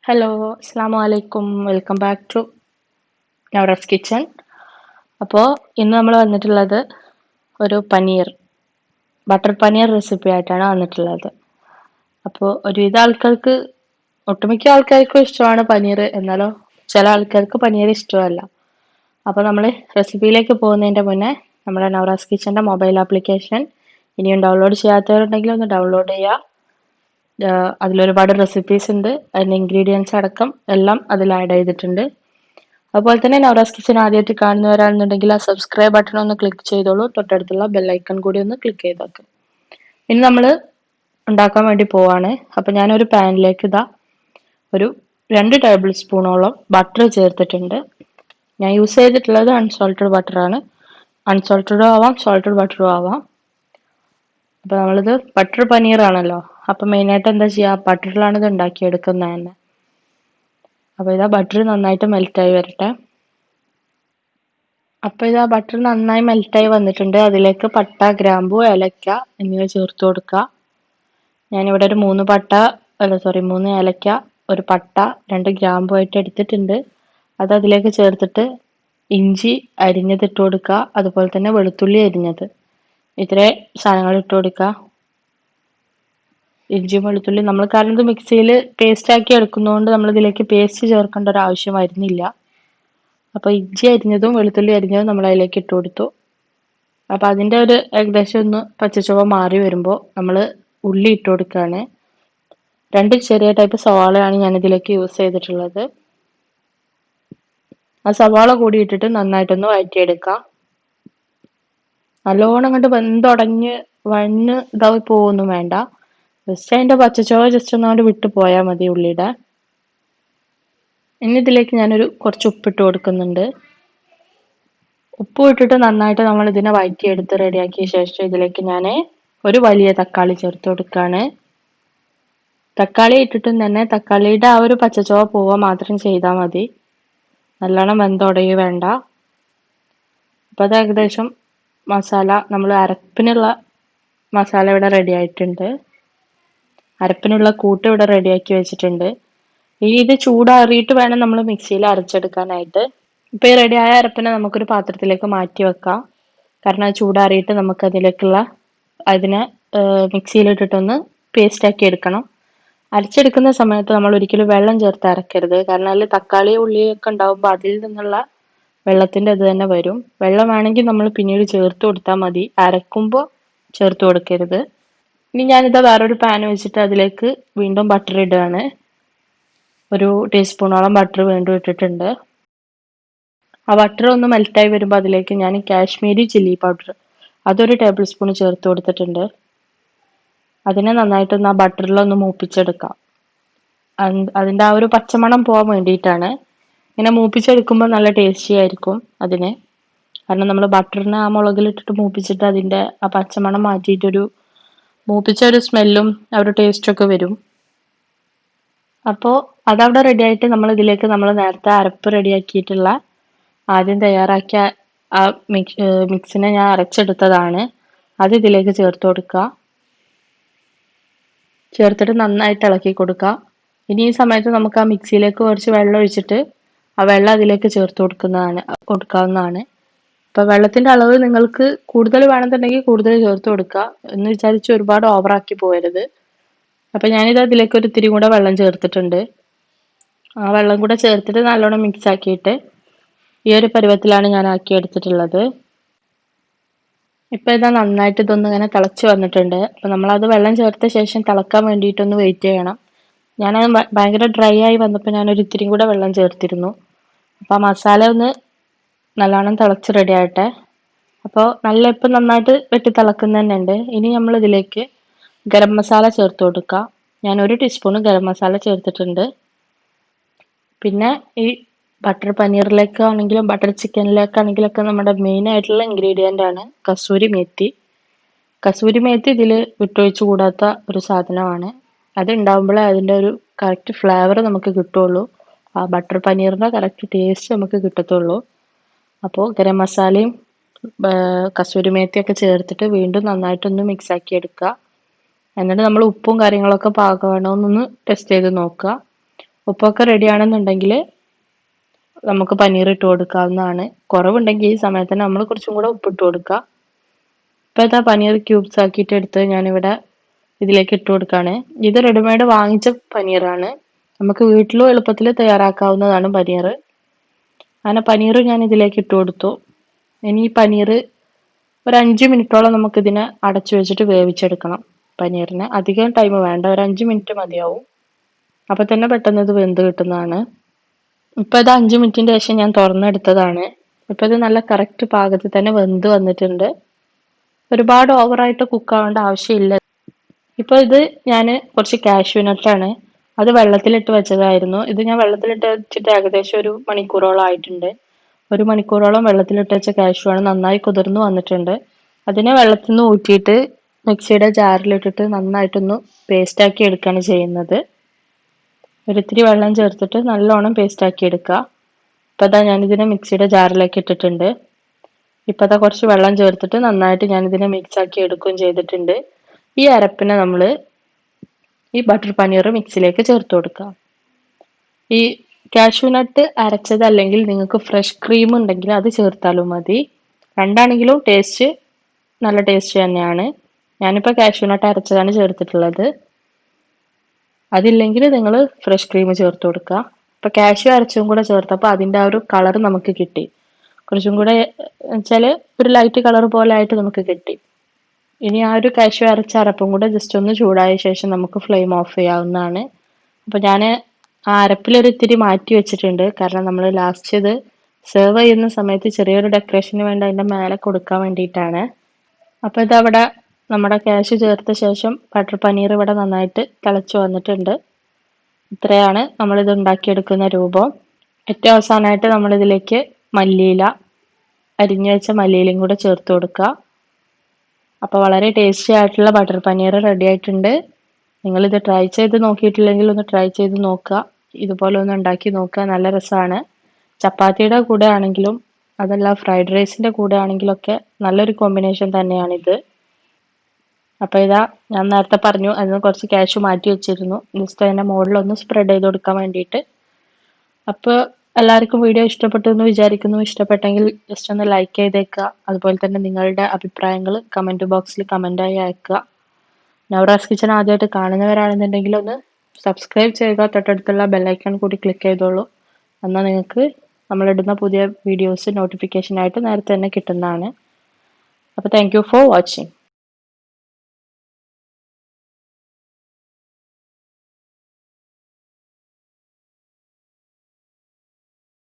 Hello, അസ്സാമു അലൈക്കും. Welcome back to Navaras kitchen. അപ്പോൾ ഇന്ന് നമ്മൾ വന്നിട്ടുള്ളത് ഒരു ബട്ടർ പനീർ റെസിപ്പി ആയിട്ടാണ് വന്നിട്ടുള്ളത്. അപ്പോൾ ഒരുവിധ ആൾക്കാർക്ക്, ഒട്ടുമിക്ക ആൾക്കാർക്കും ഇഷ്ടമാണ് പനീർ, എന്നാലോ ചില ആൾക്കാർക്ക് പനീർ ഇഷ്ടമല്ല. അപ്പോൾ നമ്മൾ റെസിപ്പിയിലേക്ക് പോകുന്നതിൻ്റെ മുന്നേ നമ്മുടെ നവറാസ് കിച്ചൻ്റെ മൊബൈൽ ആപ്ലിക്കേഷൻ ഇനിയും ഡൗൺലോഡ് ചെയ്യാത്തവരുണ്ടെങ്കിൽ ഒന്ന് ഡൗൺലോഡ് ചെയ്യുക. അതിലൊരുപാട് റെസിപ്പീസ് ഉണ്ട്. അതിൻ്റെ ഇൻഗ്രീഡിയൻസ് അടക്കം എല്ലാം അതിൽ ആഡ് ചെയ്തിട്ടുണ്ട്. അതുപോലെ തന്നെ നവറാസ് കിച്ചൻ ആദ്യമായിട്ട് കാണുന്നവരാണെന്നുണ്ടെങ്കിൽ ആ സബ്സ്ക്രൈബ് ബട്ടൺ ഒന്ന് ക്ലിക്ക് ചെയ്തോളൂ. തൊട്ടടുത്തുള്ള ബെല്ലൈക്കൺ കൂടി ഒന്ന് ക്ലിക്ക് ചെയ്തേക്കും. ഇനി നമ്മൾ ഉണ്ടാക്കാൻ വേണ്ടി പോവാണ്. അപ്പം ഞാനൊരു പാനിലേക്ക് ഒരു 2 ടേബിൾ സ്പൂണോളം ബട്ടർ ചേർത്തിട്ടുണ്ട്. ഞാൻ യൂസ് ചെയ്തിട്ടുള്ളത് അൺസോൾട്ടഡ് ബട്ടറാണ്. അൺസോൾട്ടഡും ആവാം, സോൾട്ടഡ് ബട്ടറും ആവാം. അപ്പോൾ നമ്മളിത് ബട്ടർ പനീറാണല്ലോ, അപ്പം മെയിനായിട്ട് എന്താ ചെയ്യുക, ബട്ടറിലാണ് ഇത് ഉണ്ടാക്കിയെടുക്കുന്നത് തന്നെ. അപ്പോൾ ഇതാ ബട്ടർ നന്നായിട്ട് മെൽറ്റായി വരട്ടെ. അപ്പോൾ ഇതാ ബട്ടർ നന്നായി മെൽറ്റായി വന്നിട്ടുണ്ട്. അതിലേക്ക് പട്ട, ഗ്രാമ്പു, ഏലക്ക എന്നിവ ചേർത്ത് കൊടുക്കുക. ഞാനിവിടെ ഒരു 3 ഏലക്ക, ഒരു പട്ട, 2 ഗ്രാമ്പു ആയിട്ട് എടുത്തിട്ടുണ്ട്. അത് അതിലേക്ക് ചേർത്തിട്ട് ഇഞ്ചി അരിഞ്ഞത് ഇട്ട് കൊടുക്കുക. അതുപോലെ തന്നെ വെളുത്തുള്ളി അരിഞ്ഞത്, ഇത്രേ സാധനങ്ങൾ ഇട്ട് കൊടുക്കുക. ഇഞ്ചിയും വെളുത്തുള്ളി നമ്മൾ കാരണം ഇത് മിക്സിയിൽ പേസ്റ്റ് ആക്കി എടുക്കുന്നതുകൊണ്ട് നമ്മൾ ഇതിലേക്ക് പേസ്റ്റ് ചേർക്കേണ്ട ഒരു ആവശ്യം വരുന്നില്ല. അപ്പോൾ ഇഞ്ചി അരിഞ്ഞതും വെളുത്തുള്ളി അരിഞ്ഞതും നമ്മൾ അതിലേക്ക് ഇട്ട് കൊടുത്തു. അപ്പോൾ അതിൻ്റെ ഒരു ഏകദേശം ഒന്ന് പച്ചച്ചുവ മാറി വരുമ്പോൾ നമ്മൾ ഉള്ളി ഇട്ട് കൊടുക്കുകയാണ്. 2 ചെറിയ ടൈപ്പ് സവാളയാണ് ഞാൻ ഇതിലേക്ക് യൂസ് ചെയ്തിട്ടുള്ളത്. ആ സവാള കൂടി ഇട്ടിട്ട് നന്നായിട്ടൊന്ന് വഴറ്റിയെടുക്കാം. നല്ലോണം കണ്ട് വെന്തുടഞ്ഞ് ഇതായി പോവൊന്നും വേണ്ട. ജസ്റ്റ് അതിൻ്റെ പച്ചച്ചുവ ജസ്റ്റ് ഒന്നുകൊണ്ട് വിട്ട് പോയാൽ മതി ഉള്ളിയുടെ. ഇനി ഇതിലേക്ക് ഞാനൊരു കുറച്ച് ഉപ്പിട്ട് കൊടുക്കുന്നുണ്ട്. ഉപ്പ് ഇട്ടിട്ട് നന്നായിട്ട് നമ്മൾ ഇതിനെ വഴറ്റിയെടുത്ത് റെഡിയാക്കിയ ശേഷം ഇതിലേക്ക് ഞാൻ ഒരു വലിയ തക്കാളി ചേർത്ത് കൊടുക്കുകയാണ്. തക്കാളി ഇട്ടിട്ടും തന്നെ തക്കാളിയുടെ ആ ഒരു പച്ചച്ചുവ പോവുക മാത്രം ചെയ്താൽ മതി. നല്ലോണം വെന്തുടയുക വേണ്ട. അപ്പോൾ അത് ഏകദേശം മസാല, നമ്മൾ അരപ്പിനുള്ള മസാല ഇവിടെ റെഡി ആയിട്ടുണ്ട്. അരപ്പിനുള്ള കൂട്ട് ഇവിടെ റെഡിയാക്കി വെച്ചിട്ടുണ്ട്. ഇത് ചൂടാറിയിട്ട് വേണം നമ്മൾ മിക്സിയിൽ അരച്ചെടുക്കാനായിട്ട്. ഇപ്പോൾ ഈ റെഡിയായ അരപ്പിനെ നമുക്കൊരു പാത്രത്തിലേക്ക് മാറ്റി വെക്കാം. കാരണം അത് ചൂടാറിയിട്ട് നമുക്കതിലേക്കുള്ള അതിനെ മിക്സിയിലിട്ടിട്ടൊന്ന് പേസ്റ്റാക്കി എടുക്കണം. അരച്ചെടുക്കുന്ന സമയത്ത് നമ്മൾ ഒരിക്കലും വെള്ളം ചേർത്ത് അരക്കരുത്. കാരണം അതിൽ തക്കാളി ഉള്ളിയൊക്കെ ഉണ്ടാകുമ്പോൾ അതിൽ നിന്നുള്ള വെള്ളത്തിൻ്റെ ഇത് തന്നെ വരും. വെള്ളം വേണമെങ്കിൽ നമ്മൾ പിന്നീട് ചേർത്ത് കൊടുത്താൽ മതി, അരക്കുമ്പോൾ ചേർത്ത് കൊടുക്കരുത്. ഇനി ഞാനിതാ വേറൊരു പാൻ വെച്ചിട്ട് അതിലേക്ക് വീണ്ടും ബട്ടർ ഇടുകയാണ്. ഒരു ടീസ്പൂണോളം ബട്ടർ വീണ്ടും ഇട്ടിട്ടുണ്ട്. ആ ബട്ടർ ഒന്ന് മെൽറ്റായി വരുമ്പോൾ അതിലേക്ക് ഞാൻ കാശ്മീരി ചില്ലി പൗഡർ അതൊരു ടേബിൾ സ്പൂൺ ചേർത്ത് കൊടുത്തിട്ടുണ്ട്. അതിനെ നന്നായിട്ടൊന്ന് ആ ബട്ടറിലൊന്ന് മൂപ്പിച്ചെടുക്കാം. അതിൻ്റെ ആ ഒരു പച്ചമണം പോകാൻ വേണ്ടിയിട്ടാണ്. ഇങ്ങനെ മൂപ്പിച്ചെടുക്കുമ്പോൾ നല്ല ടേസ്റ്റി ആയിരിക്കും അതിന്. കാരണം നമ്മൾ ബട്ടറിനെ ആ മുളകിലിട്ടിട്ട് മൂപ്പിച്ചിട്ട് അതിൻ്റെ ആ പച്ചമണം മാറ്റിയിട്ടൊരു മൂപ്പിച്ച ഒരു സ്മെല്ലും ആ ഒരു ടേസ്റ്റൊക്കെ വരും. അപ്പോൾ അതവിടെ റെഡിയായിട്ട് നമ്മൾ നേരത്തെ അരപ്പ് റെഡിയാക്കിയിട്ടുള്ള ആദ്യം തയ്യാറാക്കിയ ആ മിക്സിനെ ഞാൻ അരച്ചെടുത്തതാണ്. അത് ഇതിലേക്ക് ചേർത്ത് കൊടുക്കുക. ചേർത്തിട്ട് നന്നായിട്ട് ഇളക്കി കൊടുക്കുക. ഇനി ഈ സമയത്ത് നമുക്ക് ആ മിക്സിയിലേക്ക് കുറച്ച് വെള്ളം ഒഴിച്ചിട്ട് ആ വെള്ളം അതിലേക്ക് ചേർത്ത് കൊടുക്കാവുന്നതാണ്. അപ്പോൾ വെള്ളത്തിൻ്റെ അളവ് നിങ്ങൾക്ക് കൂടുതൽ വേണമെന്നുണ്ടെങ്കിൽ കൂടുതൽ ചേർത്ത് കൊടുക്കുക. എന്ന് വിചാരിച്ച് ഒരുപാട് ഓവറാക്കി പോകരുത്. അപ്പോൾ ഞാനിത് അതിലേക്ക് ഒരു ഇത്തിരി കൂടെ വെള്ളം ചേർത്തിട്ടുണ്ട്. ആ വെള്ളം കൂടെ ചേർത്തിട്ട് നല്ലോണം മിക്സ് ആക്കിയിട്ട് ഈ ഒരു പരുവത്തിലാണ് ഞാൻ ആക്കി എടുത്തിട്ടുള്ളത്. ഇപ്പോൾ ഇതാ നന്നായിട്ട് ഇതൊന്നും ഇങ്ങനെ തിളച്ച് വന്നിട്ടുണ്ട്. അപ്പോൾ നമ്മളത് വെള്ളം ചേർത്ത ശേഷം തിളക്കാൻ വേണ്ടിയിട്ടൊന്ന് വെയിറ്റ് ചെയ്യണം. ഞാനത് ഭയങ്കര ഡ്രൈ ആയി വന്നപ്പോൾ ഞാനൊരു ഇത്തിരി കൂടെ വെള്ളം ചേർത്തിരുന്നു. അപ്പോൾ ആ മസാല ഒന്ന് നല്ലോണം തിളച്ച് റെഡി ആകട്ടെ. അപ്പോൾ ഇപ്പം നന്നായിട്ട് വെട്ടി തിളക്കുന്ന തന്നെ ഉണ്ട്. ഇനി നമ്മൾ ഇതിലേക്ക് ഗരം മസാല ചേർത്ത് കൊടുക്കുക. ഞാൻ 1 ടീസ്പൂൺ ഗരം മസാല ചേർത്തിട്ടുണ്ട്. പിന്നെ ഈ ബട്ടർ പനീറിലേക്കാണെങ്കിലും ബട്ടർ ചിക്കനിലേക്കാണെങ്കിലൊക്കെ നമ്മുടെ മെയിൻ ആയിട്ടുള്ള ഇൻഗ്രീഡിയൻ്റ് ആണ് കസൂരി മേത്തി. കസൂരി മേത്തി ഇതിൽ വിട്ടൊഴിച്ച് കൂടാത്ത ഒരു സാധനമാണ്. അത് ഉണ്ടാകുമ്പോഴേ അതിൻ്റെ ഒരു കറക്റ്റ് ഫ്ലേവർ നമുക്ക് കിട്ടുള്ളൂ. ആ ബട്ടർ പനീറിൻ്റെ കറക്റ്റ് ടേസ്റ്റ് നമുക്ക് കിട്ടത്തുള്ളൂ. അപ്പോൾ ഗരം മസാലയും കസൂരി മേത്തിയൊക്കെ ചേർത്തിട്ട് വീണ്ടും നന്നായിട്ടൊന്ന് മിക്സ് ആക്കി എടുക്കുക. എന്നിട്ട് നമ്മൾ ഉപ്പും കാര്യങ്ങളൊക്കെ പാകമാണോന്നൊന്ന് ടെസ്റ്റ് ചെയ്ത് നോക്കുക. ഉപ്പൊക്കെ റെഡി ആണെന്നുണ്ടെങ്കിൽ നമുക്ക് പനീർ ഇട്ട് കൊടുക്കാവുന്നതാണ്. കുറവുണ്ടെങ്കിൽ ഈ സമയത്ത് തന്നെ നമ്മൾ കുറച്ചും കൂടെ ഉപ്പിട്ട് കൊടുക്കുക. ഇപ്പൊ ഇതാ പനീർ ക്യൂബ്സ് ആക്കിയിട്ട് എടുത്ത് ഞാനിവിടെ ഇതിലേക്ക് ഇട്ട് കൊടുക്കുകയാണ്. ഇത് റെഡിമെയ്ഡ് വാങ്ങിച്ച പനീറാണ്. നമുക്ക് വീട്ടിലും എളുപ്പത്തിൽ തയ്യാറാക്കാവുന്നതാണ് പനീർ. അങ്ങനെ പനീർ ഞാൻ ഇതിലേക്ക് ഇട്ട് കൊടുത്തു. ഇനി ഈ പനീർ ഒരു 5 മിനിറ്റോളം നമുക്ക് ഇതിനെ അടച്ചു വെച്ചിട്ട് വേവിച്ചെടുക്കണം. പനീറിന് അധികം ടൈം വേണ്ട, ഒരു 5 മിനിറ്റ് മതിയാവും. അപ്പൊ തന്നെ പെട്ടെന്ന് ഇത് വെന്ത് കിട്ടുന്നതാണ്. ഇപ്പൊ ഇത് 5 മിനിറ്റിന്റെ ശേഷം ഞാൻ തുറന്നെടുത്തതാണ്. ഇപ്പൊ ഇത് നല്ല കറക്റ്റ് പാകത്തിൽ തന്നെ വെന്ത് വന്നിട്ടുണ്ട്. ഒരുപാട് ഓവറായിട്ട് കുക്ക് ആവേണ്ട ആവശ്യമില്ല. ഇപ്പൊ ഇത് ഞാൻ കുറച്ച് കാഷ്യൂ നട്ടാണ്, അത് വെള്ളത്തിലിട്ട് വെച്ചതായിരുന്നു. ഇത് ഞാൻ വെള്ളത്തിലിട്ട് വെച്ചിട്ട് ഏകദേശം ഒരു മണിക്കൂറോളം ആയിട്ടുണ്ട്. ഒരു മണിക്കൂറോളം വെള്ളത്തിലിട്ട് വെച്ച കാഷ്യൂ ആണ്, നന്നായി കുതിർന്ന് വന്നിട്ടുണ്ട്. അതിനെ വെള്ളത്തിൽ നിന്ന് ഊറ്റിയിട്ട് മിക്സിയുടെ ജാറിലിട്ടിട്ട് നന്നായിട്ടൊന്ന് പേസ്റ്റ് ആക്കി എടുക്കുകയാണ് ചെയ്യുന്നത്. ഒരിത്തിരി വെള്ളം ചേർത്തിട്ട് നല്ലോണം പേസ്റ്റ് ആക്കി എടുക്കുക. ഇപ്പൊ അതാ ഞാനിതിനെ മിക്സിയുടെ ജാറിലേക്ക് ഇട്ടിട്ടുണ്ട്. ഇപ്പൊ അതാ കുറച്ച് വെള്ളം ചേർത്തിട്ട് നന്നായിട്ട് ഞാനിതിനെ മിക്സ് ആക്കി എടുക്കുകയും ചെയ്തിട്ടുണ്ട്. ഈ അരപ്പിനെ നമ്മൾ ഈ ബട്ടർ പനീർ മിക്സിലേക്ക് ചേർത്ത് കൊടുക്കുക. ഈ കാഷ്യൂ നട്ട് അരച്ചത് അല്ലെങ്കിൽ നിങ്ങൾക്ക് ഫ്രഷ് ക്രീം ഉണ്ടെങ്കിൽ അത് ചേർത്താലും മതി. രണ്ടാണെങ്കിലും ടേസ്റ്റ് നല്ല ടേസ്റ്റ് തന്നെയാണ്. ഞാനിപ്പോൾ കാഷ്യൂ നട്ട് അരച്ചതാണ് ചേർത്തിട്ടുള്ളത്. അതില്ലെങ്കിൽ നിങ്ങൾ ഫ്രഷ് ക്രീം ചേർത്ത് കൊടുക്കുക. ഇപ്പൊ കാഷ്യൂ അരച്ചും കൂടെ ചേർത്തപ്പോൾ അതിൻ്റെ ആ ഒരു കളർ നമുക്ക് കിട്ടി. കുറച്ചും കൂടെ വെച്ചാൽ ഒരു ലൈറ്റ് കളർ പോലെ ആയിട്ട് നമുക്ക് കിട്ടി. ഇനി ആ ഒരു കാഷ്യൂ അരച്ച അരപ്പും കൂടെ ജസ്റ്റ് ഒന്ന് ചൂടായ ശേഷം നമുക്ക് ഫ്ലെയിം ഓഫ് ചെയ്യാവുന്നതാണ്. അപ്പൊ ഞാൻ ആ അരപ്പിലൊരു ഇത്തിരി മാറ്റി വെച്ചിട്ടുണ്ട്, കാരണം നമ്മൾ ലാസ്റ്റ് ഇത് സെർവ് ചെയ്യുന്ന സമയത്ത് ചെറിയൊരു ഡെക്കറേഷന് വേണ്ടി അതിന്റെ മേലെ കൊടുക്കാൻ വേണ്ടിയിട്ടാണ്. അപ്പൊ ഇതവിടെ നമ്മുടെ കാഷ്യൂ ചേർത്ത ശേഷം ബട്ടർ പനീർ ഇവിടെ നന്നായിട്ട് തിളച്ചു വന്നിട്ടുണ്ട്. ഇത്രയാണ് നമ്മളിത് ഉണ്ടാക്കിയെടുക്കുന്ന രൂപം. ഏറ്റവും അവസാനമായിട്ട് നമ്മളിതിലേക്ക് മല്ലിയില, അരിഞ്ഞു വെച്ച മല്ലിയിലയും കൂടെ ചേർത്ത് കൊടുക്കുക. അപ്പോൾ വളരെ ടേസ്റ്റി ആയിട്ടുള്ള ബട്ടർ പനീർ റെഡി ആയിട്ടുണ്ട്. നിങ്ങളിത് ട്രൈ ചെയ്ത് നോക്കിയിട്ടില്ലെങ്കിൽ ഒന്ന് ട്രൈ ചെയ്ത് നോക്കുക. ഇതുപോലെ ഒന്ന് ഉണ്ടാക്കി നോക്കുക, നല്ല രസമാണ്. ചപ്പാത്തിയുടെ കൂടെ ആണെങ്കിലും അതല്ല ഫ്രൈഡ് റൈസിന്റെ കൂടെ ആണെങ്കിലും ഒക്കെ നല്ലൊരു കോമ്പിനേഷൻ തന്നെയാണിത്. അപ്പോൾ ഇതാ ഞാൻ നേരത്തെ പറഞ്ഞു അതിന് കുറച്ച് കാഷ്യൂ മാറ്റി വെച്ചിരുന്നു, ജസ്റ്റ് അതിൻ്റെ മുകളിലൊന്ന് സ്പ്രെഡ് ചെയ്ത് കൊടുക്കാൻ വേണ്ടിയിട്ട്. അപ്പോൾ എല്ലാവർക്കും വീഡിയോ ഇഷ്ടപ്പെട്ടു എന്ന് വിചാരിക്കുന്നു. ഇഷ്ടപ്പെട്ടെങ്കിൽ ജസ്റ്റ് ഒന്ന് ലൈക്ക് ചെയ്തേക്കുക. അതുപോലെ തന്നെ നിങ്ങളുടെ അഭിപ്രായങ്ങൾ കമൻറ്റ് ബോക്സിൽ കമൻറ്റായി അയക്കുക. നവറാസ് കിച്ചൺ ആദ്യമായിട്ട് കാണുന്നവരാണെന്നുണ്ടെങ്കിൽ ഒന്ന് സബ്സ്ക്രൈബ് ചെയ്യുക. തൊട്ടടുത്തുള്ള ബെല്ലൈക്കൺ കൂടി ക്ലിക്ക് ചെയ്തോളൂ. എന്നാൽ നിങ്ങൾക്ക് നമ്മളിടുന്ന പുതിയ വീഡിയോസ് നോട്ടിഫിക്കേഷനായിട്ട് നേരത്തെ തന്നെ കിട്ടുന്നതാണ്. അപ്പോൾ താങ്ക് യു ഫോർ വാച്ചിങ്.